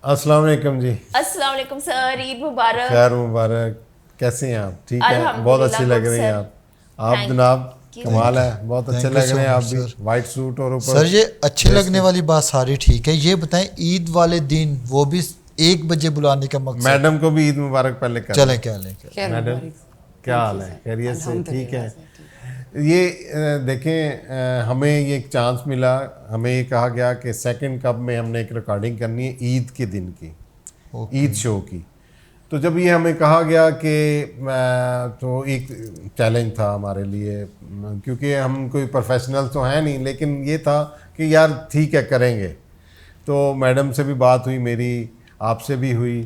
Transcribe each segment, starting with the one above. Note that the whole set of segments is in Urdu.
السلام علیکم جی. السلام علیکم سر, عید مبارک. خیر مبارک. کیسے ہیں آپ؟ ٹھیک ہے, بہت اچھی لگ رہی ہیں آپ جناب, کمال ہے, بہت اچھے لگ رہے ہیں آپ بھی, وائٹ سوٹ اور اوپر. سر یہ اچھے لگنے والی بات ساری ٹھیک ہے, یہ بتائیں عید والے دن وہ بھی 1 بجے بلانے کا مقصد. میڈم کو بھی عید مبارک پہلے کریں. چلیں کیا لیں. میڈم کیا حال ہے؟ خیریت سے؟ ٹھیک ہے. یہ دیکھیں, ہمیں یہ ایک چانس ملا, ہمیں یہ کہا گیا کہ سیکنڈ کب میں ہم نے ایک ریکارڈنگ کرنی ہے عید کے دن کی, عید شو کی. تو جب یہ ہمیں کہا گیا کہ تو ایک چیلنج تھا ہمارے لیے, کیونکہ ہم کوئی پروفیشنل تو ہیں نہیں, لیکن یہ تھا کہ یار ٹھیک ہے کریں گے. تو میڈم سے بھی بات ہوئی میری, آپ سے بھی ہوئی,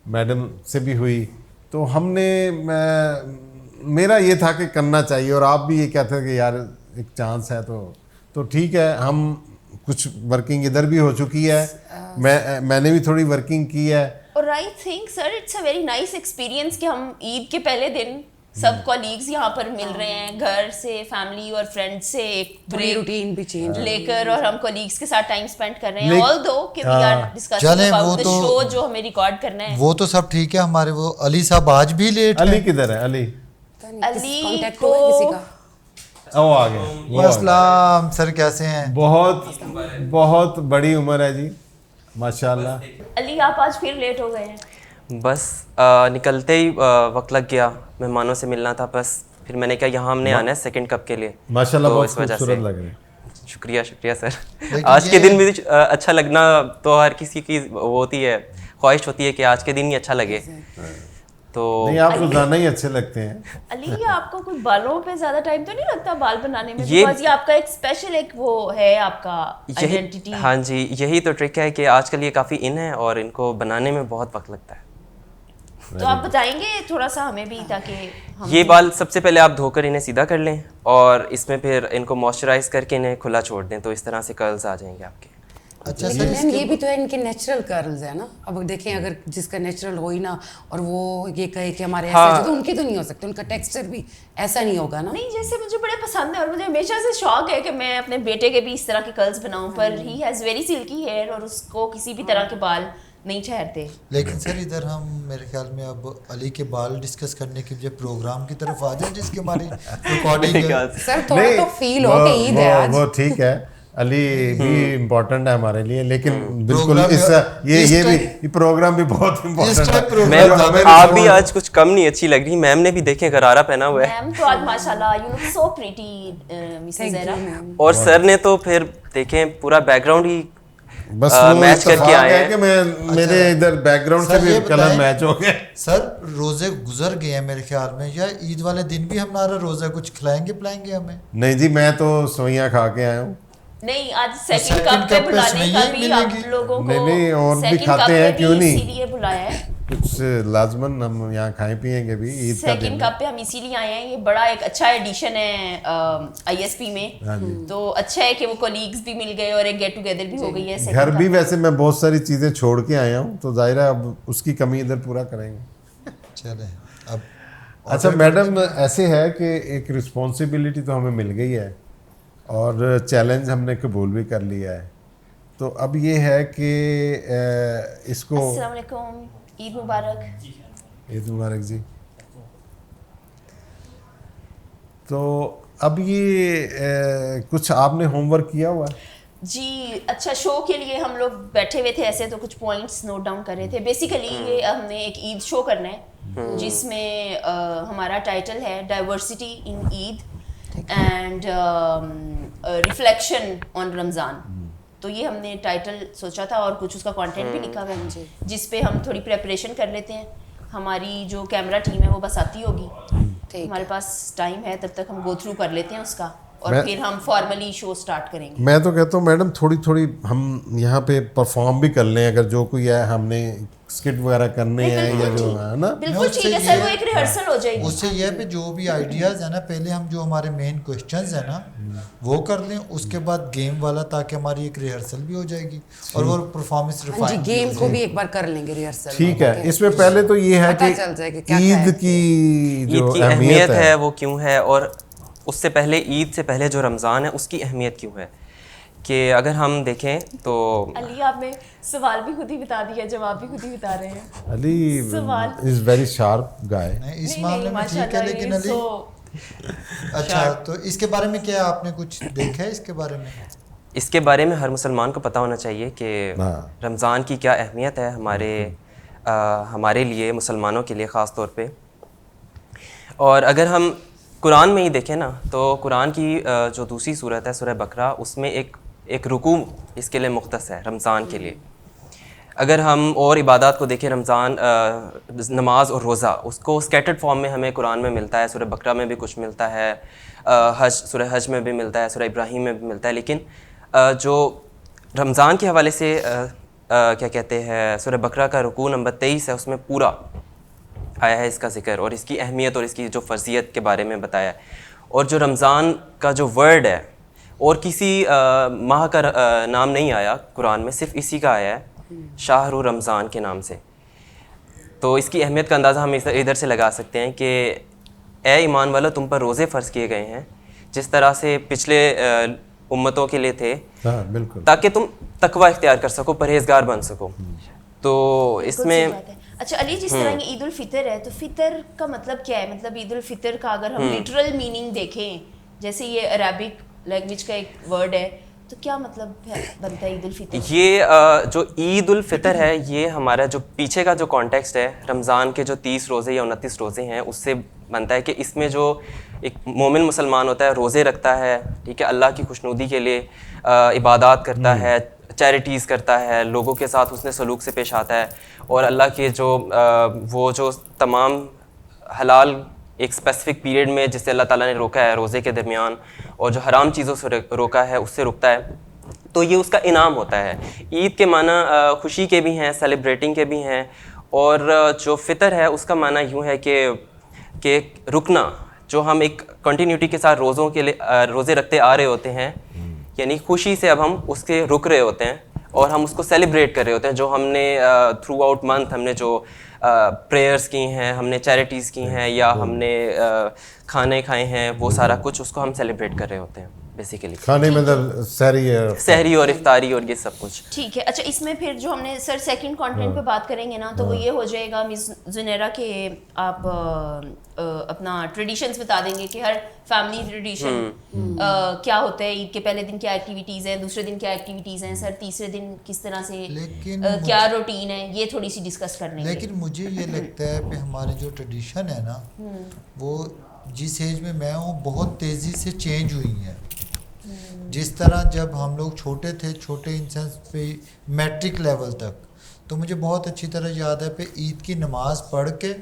میڈم سے بھی ہوئی. تو ہم نے, میرا یہ تھا کہ کرنا چاہیے, اور آپ بھی یہ کہتے ہیں کہ یار ایک چانس ہے تو ٹھیک ہے. ہم کچھ ورکنگ ادھر بھی ہو چکی ہے, میں نے بھی تھوڑی ورکنگ کی ہے. اور I think sir it's a very nice experience کہ ہم عید کے پہلے دن سب کولیگز یہاں پر مل رہے ہیں, گھر سے, فیملی اور فرینڈ سے ایک بریک روٹین بھی چینج لے کر, اور ہم کولیگز کے ساتھ ٹائم اسپینڈ کر رہے ہیں. آل دو کہ we are discussing about the show جو ہمیں ریکارڈ کرنا ہے. وہ تو سب ٹھیک ہے. ہمارے وہ علی صاحب آج بھی لیٹ ہیں. علی کدھر ہے؟ علی کو او آ گئے. السلام سر, کیسے ہیں؟ بہت بڑی عمر ہے جی, ماشاء اللہ. علی آپ آج پھر لیٹ ہو گئے ہیں. بس نکلتے ہی وقت لگ گیا, مہمانوں سے ملنا تھا بس. پھر میں نے کہا یہاں ہم نے آنا ہے سیکنڈ کپ کے لیے. ماشاء اللہ بہت خوبصورت لگ رہے ہیں. شکریہ سر. آج کے دن بھی اچھا لگنا تو ہر کسی کی وہ ہوتی ہے, خواہش ہوتی ہے کہ آج کے دن ہی اچھا لگے. تو نہیں, آپ روزانہ ہی اچھے لگتے ہیں. علی یہ آپ کو کوئی بالوں پہ زیادہ ٹائم تو نہیں لگتا بال بنانے میں؟ بیکاز یہ آپ کا ایک اسپیشل ایک وہ ہے آپ کا آئیڈینٹی. ہاں جی, یہی تو ٹرک ہے کہ آج کل یہ کافی ان ہے اور ان کو بنانے میں بہت وقت لگتا ہے. تو آپ بتائیں گے تھوڑا سا ہمیں بھی, تاکہ یہ بال سب سے پہلے آپ دھو کر انہیں سیدھا کر لیں, اور اس میں پھر ان کو موئسچرائز کر کے انہیں کھلا چھوڑ دیں, تو اس طرح سے کرلز آ جائیں گے آپ کے. اچھا سر, میم یہ بھی تو ہے ان کے نیچرل کرلز ہے نا. اب دیکھیں اگر جس کا نیچرل ہو ہی نا, اور وہ یہ کہے کہ ہمارے ایسے, تو ان کے تو نہیں ہو سکتے, ان کا ٹیکسچر بھی ایسا نہیں ہوگا نا. نہیں, جیسے مجھے بڑے پسند ہے اور مجھے ہمیشہ سے شوق ہے کہ میں اپنے بیٹے کے بھی اس طرح کے کرلز بناؤں, پر he has very silky hair اور اس کو کسی بھی طرح کے بال نہیں ٹھہرتے. لیکن سر ادھر ہم میرے خیال میں اب علی کے بال ڈسکس کرنے کے بجائے پروگرام کی طرف آ جائیں جس کی ہماری ریکارڈنگ ہے. سر تھوڑا تو فیل ہو کہ عید ہے آج. وہ ٹھیک ہے, علی بھی امپورٹنٹ ہے ہمارے لیے, لیکن بالکل یہ بھی پروگرام بھی بہت امپورٹنٹ ہے. آپ بھی آج کچھ کم نہیں اچھی لگ رہی. میم نے بھی دیکھیں غرارہ پہنا ہوا ہے. میم تو آج ماشاءاللہ you look so pretty Mrs Zahra. اور سر نے تو پھر دیکھیں پورا بیک گراؤنڈ ہی بس میچ کر کے آئے ہیں کہ میرے ادھر بیک گراؤنڈ سے بھی کلر میچ ہو گئے. سر روزے گزر گئے ہیں میرے خیال میں, یا عید والے دن بھی ہمارا روزہ کچھ کھلائیں گے پلائیں گے ہمیں؟ نہیں جی, میں تو سوئیاں کھا کے آیا ہوں. نہیں, آج سیکنڈ کپ پہ بلانے کا بھی آپ لوگوں کو نہیں اور بھی کھاتے ہیں, کیوں نہیں, اسی لیے بلایا ہے. کچھ لازمن ہم یہاں کھائیں پیئیں گے بھی عید کا دن. سیکنڈ کپ پہ ہم اسی لیے آئے ہیں. یہ بڑا ایک اچھا ایڈیشن ہے آئی ایس پی میں, تو اچھا ہے کہ وہ کولیگز بھی مل گئے اور ایک گیٹ ٹوگیدر بھی ہو گئی ہے. گھر بھی ویسے میں بہت ساری چیزیں چھوڑ کے آیا ہوں, تو ظاہر ہے اب اس کی کمی ادھر پورا کریں گے. چلیں اب. اچھا میڈم, ایسے ہے کہ ایک رسپانسبلٹی تو ہمیں مل گئی ہے اور چیلنج ہم نے قبول بھی کر لیا ہے. تو اب یہ ہے کہ اس کو السلام علیکم, عید مبارک. عید مبارک جی. تو اب یہ کچھ آپ نے ہوم ورک کیا ہوا ہے؟ جی اچھا, شو کے لیے ہم لوگ بیٹھے ہوئے تھے ایسے, تو کچھ پوائنٹس نوٹ ڈاؤن کر رہے تھے. بیسیکلی یہ ہم نے ایک عید شو کرنا ہے جس میں ہمارا ٹائٹل ہے diversity in Eid and reflection on Ramzan. تو یہ ہم نے ٹائٹل سوچا تھا, اور کچھ اس کا کانٹینٹ بھی لکھا ہوا ہے جس پہ ہم تھوڑی پریپریشن کر لیتے ہیں. ہماری جو کیمرہ ٹیم ہے وہ بس آتی ہوگی, ہمارے پاس ٹائم ہے, تب تک ہم گو تھرو کر لیتے ہیں اس کا, اور پھر ہم فارملی شو سٹارٹ کریں گے. میں تو کہتا ہوں میڈم تھوڑی ہم یہاں پہ پرفارم بھی کر لیں, اگر جو کوئی ہے, ہم نے اسکٹ وغیرہ کرنے ہیں یا جو ہے نا. بالکل ٹھیک ہے سر, وہ ایک ریہرسل ہو جائے گی. اس سے یہ ہے جو بھی آئیڈیاز ہیں نا, پہلے ہم جو ہمارے مین کوشچنز ہیں نا وہ کر لیں, اس کے بعد گیم والا, تاکہ ہماری ایک ریہرسل بھی ہو جائے گی اور وہ پرفارمنس جی گیم کو بھی ایک بار کر لیں گے ریہرسل. ٹھیک ہے, اس میں پہلے تو یہ ہے کہ عید کی جو اہمیت ہے وہ کیوں ہے, اور اس سے پہلے عید سے پہلے جو رمضان ہے اس کی اہمیت کیوں ہے. کہ اگر ہم دیکھیں تو علی آپ نے سوال بھی خود ہی بتا دیا, جواب بھی خود ہی بتا رہے ہیں. علی از ویری شارپ گائے. اس معاملے میں ٹھیک ہے, لیکن علی اچھا تو اس کے بارے میں کیا آپ نے کچھ دیکھا ہے اس کے بارے میں؟ اس کے بارے میں ہر مسلمان کو پتہ ہونا چاہیے کہ رمضان کی کیا اہمیت ہے ہمارے لیے, مسلمانوں کے لیے خاص طور پہ. اور اگر ہم قرآن میں ہی دیکھیں نا تو قرآن کی جو دوسری صورت ہے سورہ بقرہ, اس میں ایک رکوع اس کے لیے مختص ہے رمضان کے لیے. اگر ہم اور عبادات کو دیکھیں, رمضان نماز اور روزہ اس کو اسکیٹرڈ فارم میں ہمیں قرآن میں ملتا ہے, سورہ بقرہ میں بھی کچھ ملتا ہے, سورہ حج میں بھی ملتا ہے, سورہ ابراہیم میں بھی ملتا ہے. لیکن جو رمضان کے حوالے سے کیا کہتے ہیں سورہ بقرہ کا رکوع نمبر 23 ہے, اس میں پورا آیا ہے اس کا ذکر اور اس کی اہمیت اور اس کی جو فرضیت کے بارے میں بتایا ہے. اور جو رمضان کا جو ورڈ ہے, اور کسی ماہ کا نام نہیں آیا قرآن میں, صرف اسی کا آیا ہے شاہر رمضان کے نام سے. تو اس کی اہمیت کا اندازہ ہم ادھر سے لگا سکتے ہیں کہ اے ایمان والو تم پر روزے فرض کیے گئے ہیں جس طرح سے پچھلے امتوں کے لیے تھے, بالکل, تاکہ تم تقوی اختیار کر سکو, پرہیزگار بن سکو. تو اس میں اچھا علی, جس طرح یہ عید الفطر ہے تو فطر کا مطلب کیا ہے؟ مطلب عید الفطر کا اگر ہم لٹرل میننگ دیکھیں, جیسے یہ عربک لینگویج کا ایک ورڈ ہے, تو کیا مطلب بنتا ہے عید الفطر؟ یہ جو عید الفطر ہے یہ ہمارا جو پیچھے کا جو کانٹیکسٹ ہے رمضان کے جو 30 روزے یا 29 روزے ہیں اس سے بنتا ہے کہ اس میں جو ایک مومن مسلمان ہوتا ہے روزے رکھتا ہے, ٹھیک ہے, اللہ کی خوشنودی کے لیے عبادات کرتا ہے, چیریٹیز کرتا ہے, لوگوں کے ساتھ حسن سلوک سے پیش آتا ہے, اور اللہ کے وہ جو تمام حلال ایک اسپیسیفک پیریڈ میں جس سے اللہ تعالیٰ نے روکا ہے روزے کے درمیان, اور جو حرام چیزوں سے روکا ہے اس سے رکتا ہے, تو یہ اس کا انعام ہوتا ہے. عید کے معنی خوشی کے بھی ہیں, سیلیبریٹنگ کے بھی ہیں, اور جو فطر ہے اس کا معنی یوں ہے کہ رکنا, جو ہم ایک کنٹینیوٹی کے ساتھ روزے رکھتے آ رہے ہوتے ہیں, یعنی خوشی سے اب ہم اس کے رک رہے ہوتے ہیں اور ہم اس کو سیلیبریٹ کر رہے ہوتے ہیں. جو ہم نے تھرو آؤٹ منتھ ہم نے جو پریئرز کی ہیں, ہم نے چیریٹیز کی ہیں, یا ہم نے کھانے کھائے ہیں, وہ سارا کچھ اس کو ہم سیلیبریٹ کر رہے ہوتے ہیں بیسیکلی. کھانے میں سحری اور افطاری اور یہ سب کچھ. ٹھیک ہے. اچھا, اس میں پھر جو ہم نے سر سیکنڈ کانٹینٹ پہ بات کریں گے نا, تو وہ یہ ہو جائے گا مس زنیرا کہ آپ اپنا ٹریڈیشنس بتا دیں گے کہ ہر فیملی ٹریڈیشن کیا ہوتا ہے, عید کے پہلے دن کیا ایکٹیویٹیز ہیں, دوسرے دن کیا ایکٹیویٹیز ہیں, سر تیسرے دن کس طرح سے کیا روٹین ہے, یہ تھوڑی سی ڈسکس کر لیں گے. لیکن مجھے یہ لگتا ہے کہ ہماری جو ٹریڈیشن ہے نا وہ جس ایج میں ہوں بہت تیزی سے چینج ہوئی ہیں. جس طرح جب ہم لوگ چھوٹے تھے, چھوٹے انسنس پہ میٹرک لیول تک, تو مجھے بہت اچھی طرح یاد ہے پہ عید کی نماز پڑھ کے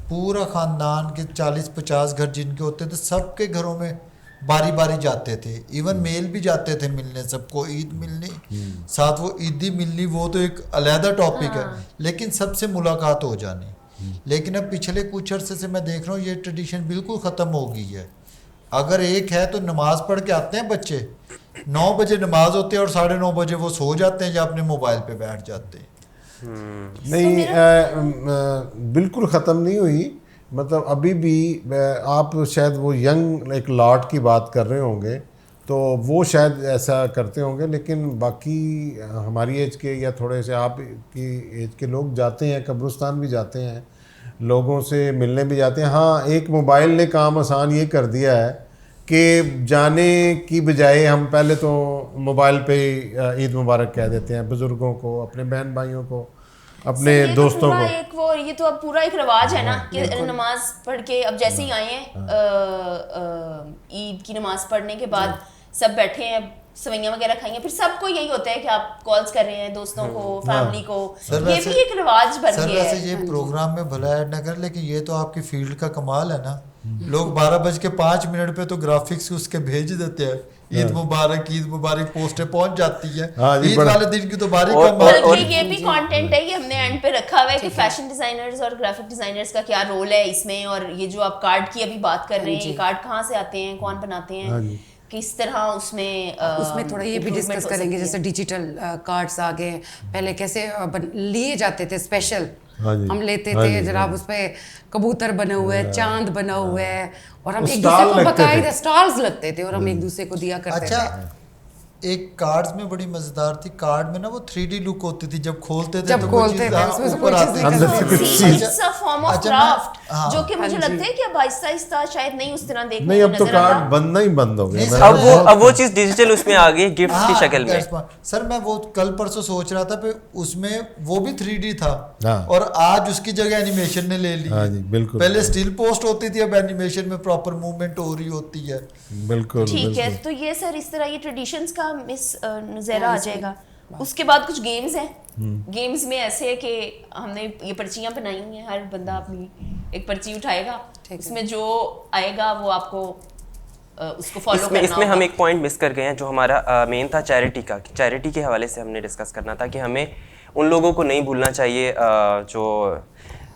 پورا خاندان کے 40-50 گھر جن کے ہوتے تھے سب کے گھروں میں باری باری جاتے تھے. ایون میل بھی جاتے تھے ملنے, سب کو عید ملنی, ساتھ وہ عیدی ملنی, وہ تو ایک علیحدہ ٹاپک ہے, لیکن سب سے ملاقات ہو جانی. لیکن اب پچھلے کچھ عرصے سے میں دیکھ رہا ہوں یہ ٹریڈیشن بالکل ختم ہو گئی ہے. اگر ایک ہے تو نماز پڑھ کے آتے ہیں بچے, 9 بجے نماز ہوتی ہے اور 9:30 بجے وہ سو جاتے ہیں یا اپنے موبائل پہ بیٹھ جاتے ہیں. نہیں, بالکل ختم نہیں ہوئی. مطلب ابھی بھی آپ شاید وہ ینگ ایک لاٹ کی بات کر رہے ہوں گے تو وہ شاید ایسا کرتے ہوں گے, لیکن باقی ہماری ایج کے یا تھوڑے سے آپ کی ایج کے لوگ جاتے ہیں, قبرستان بھی جاتے ہیں, لوگوں سے ملنے بھی جاتے ہیں. ہاں, ایک موبائل نے کام آسان یہ کر دیا ہے کہ جانے کی بجائے ہم پہلے تو موبائل پہ عید مبارک کہہ دیتے ہیں بزرگوں کو, اپنے بہن بھائیوں کو, اپنے دوستوں کو. یہ تو اب پورا ایک رواج ہے نا کہ نماز پڑھ کے اب جیسے ہی آئے ہیں عید کی نماز پڑھنے کے بعد سب بیٹھے ہیں, سوئیاں وغیرہ کھائیں گے, پھر سب کو یہی ہوتا ہے کہ آپ کالز کر رہے ہیں دوستوں کو, فیملی کو. یہ بھی ایک رواج بن گیا ہے. سر ویسے یہ پروگرام میں بھلا ایڈ نہ کر, لیکن یہ تو آپ کی فیلڈ کا کمال ہے نا. لوگ 12:05 پہ تو گرافکس اس کے بھیج دیتے ہیں, عید مبارک عید مبارک پوسٹیں پہنچ جاتی ہیں. عید والے دن کی تو باری کم ہے. یہ بھی کانٹینٹ ہے, یہ ہم نے اینڈ پہ رکھا ہوا ہے کہ فیشن ڈیزائنرز اور گرافک ڈیزائنرز کا کیا رول ہے اس میں, اور یہ جو آپ کارڈ کی ابھی بات کر رہے ہیں, کارڈ کہاں سے آتے ہیں, کون بناتے ہیں, کس طرح اس میں تھوڑا یہ بھی ڈسکس کریں گے. جیسے ڈیجیٹل کارڈس آ گئے, پہلے کیسے لیے جاتے تھے اسپیشل, ہم لیتے تھے جناب, اس پہ کبوتر بنے ہوئے ہیں, چاند بنا ہوا ہے, اور ہم ایک دوسرے کو باقاعدہ اسٹارز لگتے تھے اور ہم ایک دوسرے کو دیا کرتے تھے. اچھا, ایک کارڈز میں بڑی مزیدار تھی, کارڈ میں نا وہ 3D لک ہوتی تھی, جب کھولتے تھے جب تو کھولتے تھے اس میں سے کوئی چیز It's a form of craft جو کہ مجھے لگتا ہے کہ اب آہستہ آہستہ شاید نہیں اس طرح دیکھنے نہیں, اب تو نظر آتا. کارڈ بننا ہی بند ہو گیا. اب وہ چیز ڈیجیٹل اس میں آ گئی گفٹ کی شکل میں. سر میں وہ کل پرسوں سوچ رہا تھا پہ اس میں وہ بھی 3D تھا اور آج اس کی جگہ اینیمیشن نے لے لی. ہاں جی بالکل, پہلے اسٹل پوسٹ ہوتی تھی, اب اینیمیشن میں پراپر موومنٹ ہو رہی ہوتی ہے. بالکل ٹھیک ہے. تو یہ سر اس طرح یہ ٹریڈیشنز کا مس نظارہ آ جائے گا. اس کے بعد کچھ گیمز ہیں. گیمز میں ایسے ہے کہ ہم نے یہ پرچیاں بنائی ہیں, ہر بندہ اپنی ایک پرچی اٹھائے گا, اس میں جو آئے گا وہ آپ کو اس کو فالو کرنا. اس میں ہم ایک پوائنٹ مس کر گئے ہیں جو ہمارا مین تھا چیریٹی کا. چیریٹی کے حوالے سے ہم نے ڈسکس کرنا تھا کہ ہمیں ان لوگوں کو نہیں بھولنا چاہیے جو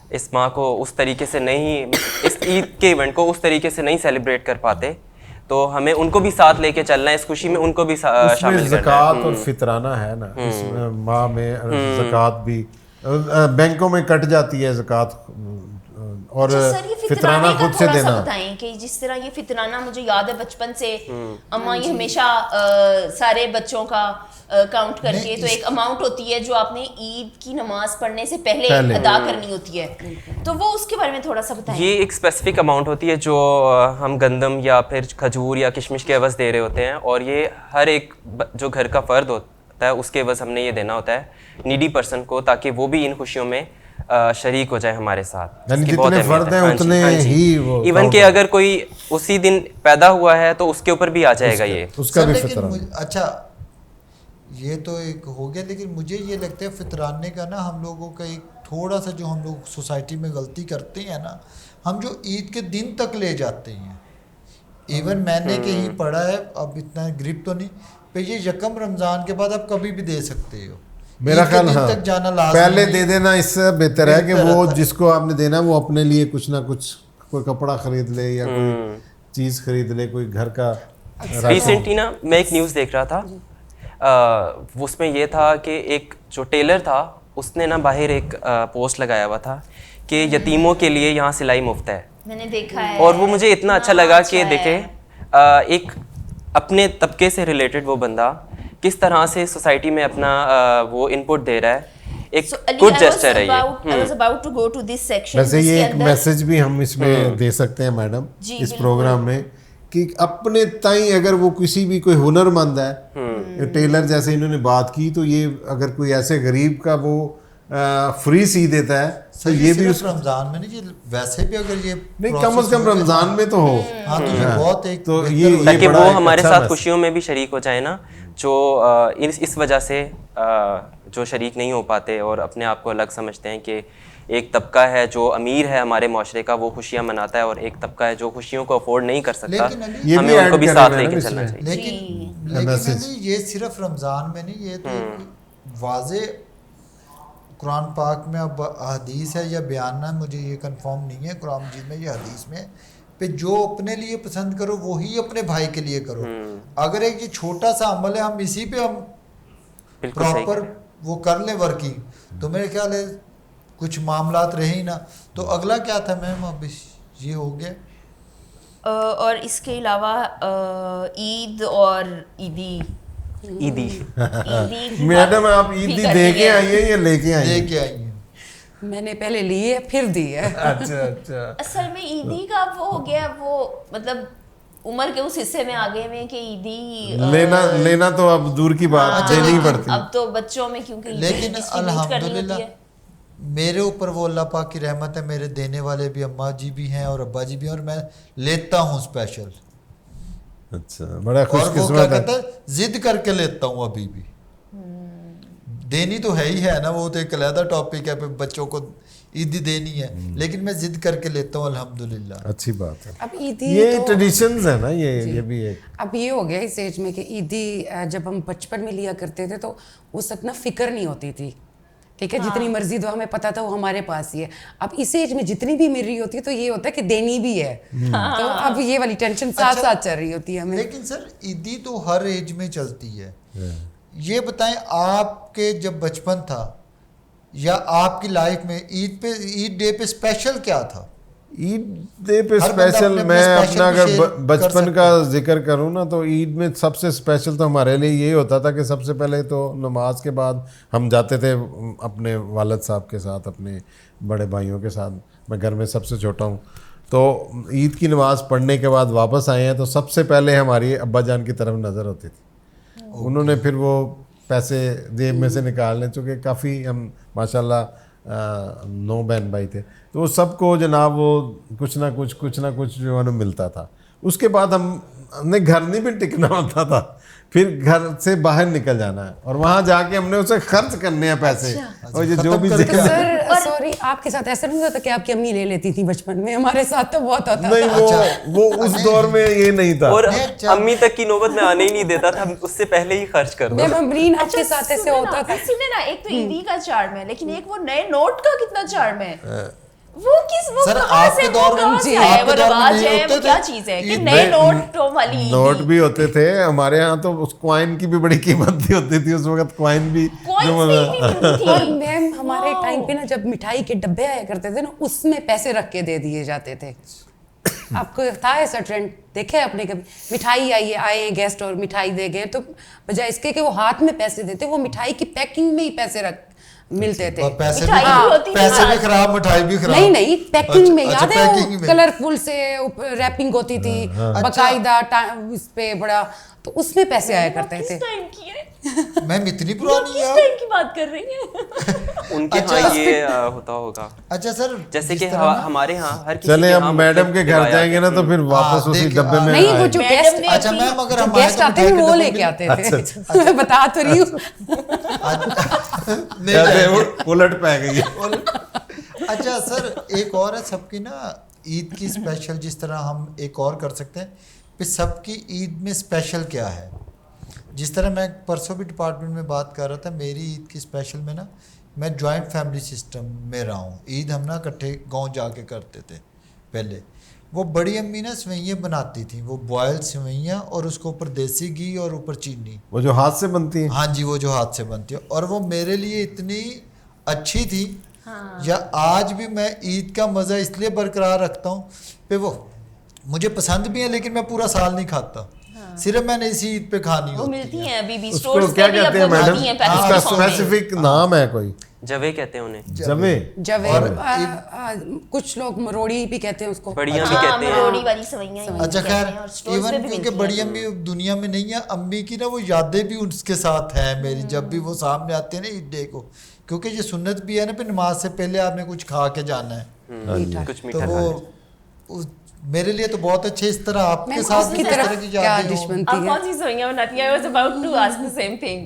اس ماہ کو اس طریقے سے نہیں, اس عید کے ایونٹ کو اس طریقے سے نہیں سیلیبریٹ کر پاتے, تو ہمیں ان کو بھی ساتھ لے کے چلنا ہے اس خوشی میں, ان کو بھی شامل کرنا ہے. زکوٰۃ اور فطرانہ ہے نا, اس ماہ میں زکوٰۃ بھی بینکوں میں کٹ جاتی ہے زکوٰۃ, اور فطرانہ خود سے دینا. بتائیں کہ جس طرح یہ فطرانہ مجھے یاد ہے بچپن سے, اماں یہ ہمیشہ سارے بچوں کا کاؤنٹ کر کے تو ایک اماؤنٹ ہوتی ہے جو آپ نے عید کی نماز پڑھنے سے پہلے ادا کرنی ہوتی ہے, تو وہ اس کے بارے میں تھوڑا سا بتائیں. یہ ایک اسپیسیفک اماؤنٹ ہوتی ہے جو ہم گندم یا پھر کھجور یا کشمش کے عوض دے رہے ہوتے ہیں, اور یہ ہر ایک جو گھر کا فرد ہوتا ہے اس کے عوض ہم نے یہ دینا ہوتا ہے نیڈی پرسن کو, تاکہ وہ بھی ان خوشیوں میں شریک ہو جائے ہمارے ساتھ. جتنے فرد ہیں اتنے ہی, ایون کہ اگر کوئی اسی دن پیدا ہوا ہے تو اس کے اوپر بھی آ جائے گا یہ, اس کا بھی فطرانہ. اچھا یہ تو ایک ہو گیا, لیکن مجھے یہ لگتا ہے فطرانے کا نا ہم لوگوں کا ایک تھوڑا سا جو ہم لوگ سوسائٹی میں غلطی کرتے ہیں نا, ہم جو عید کے دن تک لے جاتے ہیں. ایون میں نے کہیں پڑھا ہے, اب اتنا گرپ تو نہیں پہ, یہ یکم رمضان کے بعد آپ کبھی بھی دے سکتے ہو. میرا خیال ہاں پہلے دے دینا اس سے بہتر ہے کہ وہ جس کو آپ نے دینا وہ اپنے لیے کچھ نہ کچھ, کوئی کپڑا خرید لے یا کوئی چیز خرید لے, کوئی گھر کا. ریسنٹلی نا میں ایک نیوز دیکھ رہا تھا, اس میں یہ تھا کہ ایک جو ٹیلر تھا اس نے نا باہر ایک پوسٹ لگایا ہوا تھا کہ یتیموں کے لیے یہاں سلائی مفت ہے. میں نے دیکھا ہے, اور وہ مجھے اتنا اچھا لگا کہ دیکھیں ایک اپنے طبقے سے ریلیٹڈ وہ بندہ کس طرح سے سوسائٹی میں اپنا وہ ان پٹ دے رہا ہے, ایک گڈ جسچر ہے یہ. ویسے یہ ایک میسج بھی ہم اس میں دے سکتے ہیں میڈم اس پروگرام میں, کہ اپنے تائیں اگر وہ کسی بھی کوئی ہنر مند ہے, ٹیلر جیسے انہوں نے بات کی, تو یہ اگر کوئی ایسے غریب کا وہ فری سی دیتا ہے تو یہ بھی اس رمضان میں نہیں, ویسے بھی اگر یہ نہیں کم از کم رمضان میں تو ہو, ہاں تو یہ بہت ایک تو یہ تاکہ وہ ہمارے ساتھ خوشیوں میں بھی شریک ہو جائے نا, جو اس وجہ سے جو شریک نہیں ہو پاتے اور اپنے آپ کو الگ سمجھتے ہیں کہ ایک طبقہ ہے جو امیر ہے ہمارے معاشرے کا, وہ خوشیاں مناتا ہے, اور ایک طبقہ ہے جو خوشیوں کو افورڈ نہیں کر سکتا, ہمیں ان کو بھی ساتھ لے کے چلنا چاہیے. لیکن یہ صرف رمضان میں نہیں, یہ تو واضح قرآن پاک میں اب حدیث ہے یا بیان ہے, مجھے یہ کنفرم نہیں ہے قرآن مجید میں, یہ حدیث میں پہ جو اپنے لیے پسند کرو وہی اپنے بھائی کے لیے کرو. اگر ایک یہ چھوٹا سا عمل ہے, ہم اسی پہ ہم پراپر وہ کر لیں ورکنگ, تو میرے خیال ہے کچھ معاملات رہے ہی نا. تو اگلا کیا تھا میم, اب یہ ہو گیا. اور اس کے علاوہ عید اور عیدی میڈم آپ عیدی دے کے آئی ہیں یا لے کے آئی ہیں؟ میں نے پہلے لی ہے پھر دی ہے. اچھا اچھا, اصل میں عیدی کا وہ ہو گیا, وہ مطلب عمر کے اس حصے میں آگے میں کہ عیدی لینا تو اب دور کی بات, دینی پڑتی. اب تو بچوں میں کیونکہ لیکن الحمدللہ میرے اوپر وہ اللہ پاک کی رحمت ہے, میرے دینے والے بھی اماں جی بھی ہیں اور ابا جی بھی ہیں, اور میں لیتا ہوں اسپیشل. اچھا, بڑا خوش قسمت ہے. اور وہ کیا کہتا ہے, ضد کر کے لیتا ہوں ابھی بھی. دینی تو ہے ہی ہے نا, وہ تو ایک علیحدہ ٹاپک ہے, بچوں کو عیدی دینی ہے, لیکن میں ضد کر کے لیتا ہوں الحمدللہ. اچھی بات ہے. اب عیدی یہ ٹریڈیشنز ہے نا, یہ بھی ایک اب یہ ہو گیا اس ایج میں کہ عیدی جب ہم بچپن میں لیا کرتے تھے تو اس وقت نا فکر نہیں ہوتی تھی, ٹھیک ہے, جتنی مرضی دو ہمیں پتا تھا وہ ہمارے پاس ہی ہے. اب اس ایج میں جتنی بھی مل رہی ہوتی ہے تو یہ ہوتا ہے کہ دینی بھی ہے, تو اب یہ والی ٹینشن ساتھ ساتھ چل رہی ہوتی ہے ہمیں. لیکن سر عیدی تو ہر ایج میں چلتی ہے. یہ بتائیں آپ کے جب بچپن تھا یا آپ کی لائف میں عید ڈے پہ اسپیشل کیا تھا؟ عید پہ ہر بندہ اسپیشل اپنے میں special اپنا کو اگر share کر بچپن سکتا کا ذکر کروں نا تو عید میں سب سے اسپیشل تو ہمارے لیے یہی ہوتا تھا کہ سب سے پہلے تو نماز کے بعد ہم جاتے تھے اپنے والد صاحب کے ساتھ، اپنے بڑے بھائیوں کے ساتھ، میں گھر میں سب سے چھوٹا ہوں، تو عید کی نماز پڑھنے کے بعد واپس آئے ہیں تو سب سے پہلے ہماری ابا جان کی طرف نظر ہوتی تھی، انہوں نے پھر وہ پیسے جیب میں سے نکالنے، چونکہ کافی ہم ماشاء اللہ 9 بہن بھائی تھے، تو وہ سب کو جناب وہ کچھ نہ کچھ جو ہے نا ملتا تھا. اس کے بعد ہم نے گھر نہیں بھی ٹکنا ہوتا تھا، پھر گھر سے باہر نکل جانا ہے اور وہاں جا کے ہم نے اسے خرچ کرنے ہیں پیسے، اور یہ جو بھی سر سوری آپ کے ساتھ ایسا نہیں ہوتا کہ آپ کی امی لے لیتی تھی بچپن میں؟ ہمارے ساتھ تو بہت ہوتا تھا. نہیں وہ اس دور میں یہ نہیں تھا، اور امی تک کی نوبت میں آنے ہی نہیں دیتا تھا، اس سے پہلے ہی خرچ کر دو. ممرین آپ کے ساتھ ایسے ہوتا تھا؟ ایک تو عیدی کا چارم ہے، لیکن ایک وہ نئے نوٹ کا کتنا چارم ہے. وہ کس وہ سر کہاں آپ سے کے وہ دور کہاں میں سے ہے، وہ رواج نہیں ہے، ہوتے وہ کیا تھے. چیز ہے کہ نئے نوٹوں والی نوٹ بھی ہوتے تھے ہمارے ہاں، تو اس کوائن کی بھی بڑی قیمت ہوتی تھی اس وقت، کوائن بھی اور میم ہمارے ٹائم پہ نا جب مٹھائی کے ڈبے آیا کرتے تھے نا اس میں پیسے رکھ کے دے دیے جاتے تھے. آپ کو تھا ایسا ٹرینڈ دیکھے آپ نے کبھی؟ مٹھائی آئے ہیں گیسٹ اور مٹھائی دے گئے، تو بجائے اس کے کہ وہ ہاتھ میں پیسے دیتے وہ مٹھائی کی پیکنگ میں ہی پیسے ملتے تھے. پیسے بھی خراب، مٹھائی بھی خراب. نہیں پیکنگ میں، یاد ہے وہ کلرفل سے ریپنگ ہوتی تھی باقاعدہ اس پہ بڑا، تو اس میں پیسے آیا کرتے تھے. میم اتنی پرانی ہے ٹائم کی بات کر رہی ہیں؟ ان کے ہاں یہ ہوتا ہوگا. اچھا سر جیسے کہ ہمارے ہاں ہر کسی چلے اب میڈم کے گھر جائیں گے نا تو پھر واپس اسی ڈبے میں نہیں وہ جو گیسٹ اچھا میم اگر گیسٹ آتے ہیں وہ لے کے آتے تھے، میں بتا تو رہی ہوں. الٹ پہ گئی. اچھا سر ایک اور ہے سب کی نا عید کی اسپیشل، جس طرح ہم ایک اور کر سکتے ہیں کہ سب کی عید میں اسپیشل کیا ہے. جس طرح میں پرسوں بھی ڈپارٹمنٹ میں بات کر رہا تھا، میری عید کی اسپیشل میں نا میں جوائنٹ فیملی سسٹم میں رہا ہوں. عید ہم نا اکٹھے گاؤں جا کے کرتے تھے پہلے. وہ بڑی امی نا سوئیاں بناتی تھیں، وہ بوائل سوئیاں اور اس کو اوپر دیسی گھی اور اوپر چینی، وہ جو ہاتھ سے بنتی ہیں. ہاں جی وہ جو ہاتھ سے بنتی ہے، اور وہ میرے لیے اتنی اچھی تھی. یا آج بھی میں عید کا مزہ اس لیے برقرار رکھتا ہوں کہ وہ مجھے پسند بھی ہیں لیکن میں پورا سال نہیں کھاتا، صرف میں نے اسی عید پہ کھانی وہ ہوتی ملتی ہے. ہیں ابھی بھی اس کو اسٹورز کیا پہ بھی کہتے ہیں میڈم؟ اس کا اسپیسیفک نام ہے کوئی؟ جوے کہتے ہیں انہیں. جوے کچھ لوگ مروڑی بھی کہتے ہیں اس کو، بڑیاں بھی کہتے ہیں. مروڑی والی سوئیاں. اچھا خیر ایون کیونکہ بڑی امی دنیا میں نہیں ہے، امی کی نا وہ یادیں بھی اس کے ساتھ ہیں میری، جب بھی وہ سامنے آتے ہیں نا عید ڈے کو، کیونکہ یہ سنت بھی ہے نا پھر نماز سے پہلے آپ نے کچھ کھا کے جانا ہے، کچھ تو میٹھا وہ میرے لیے تو بہت اچھے. اس طرح آپ کے ساتھ بھی اس طرح کی یادیں ہوں. آپ کون سی سوئیاں بناتی ہیں؟ I was about to ask the same thing.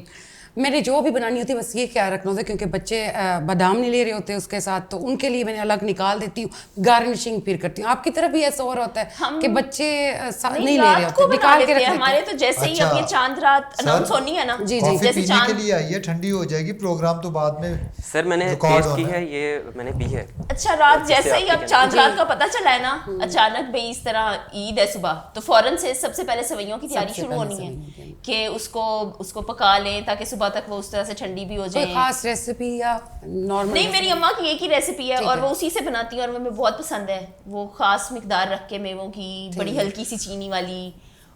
میں نے جو بھی بنانی ہوتی ہے بس یہ خیال رکھنا ہوتا ہے کیونکہ بچے بادام نہیں لے رہے ہوتے اس کے ساتھ، تو ان کے لیے میں نے الگ نکال دیتی ہوں، گارنشنگ پھر کرتی ہوں. آپ کی طرف بھی ایسا اور ہوتا ہے کہ بچے نہیں لے رہے ہوتے، نکال کے رکھ ہمارے تو جیسے ہی اب یہ چاند رات اناؤنس ہونی ہے نا، جی کافی پینے کے لیے آئی ہے، ٹھنڈی ہو جائے گی پروگرام تو بعد میں. سر میں نے ٹیسٹ کی ہے، یہ میں نے پی ہے. اچھا رات جیسے ہی اب چاند رات کا پتہ چلا ہے نا، اچانک بھائی اس طرح عید ہے صبح، تو فوراً سے سب سے پہلے سوئیوں کی تیاری شروع ہونی ہے کہ اس کو پکا لیں تاکہ صبح تک وہ اس طرح سے ٹھنڈی بھی ہو جائے. کوئی خاص ریسیپی یا نارمل؟ نہیں میری اماں کی ایک ہی ریسیپی ہے اور وہ اسی سے بناتی ہیں اور وہ ہمیں بہت پسند ہے. وہ خاص مقدار رکھ کے میووں کی، بڑی ہلکی سی چینی والی،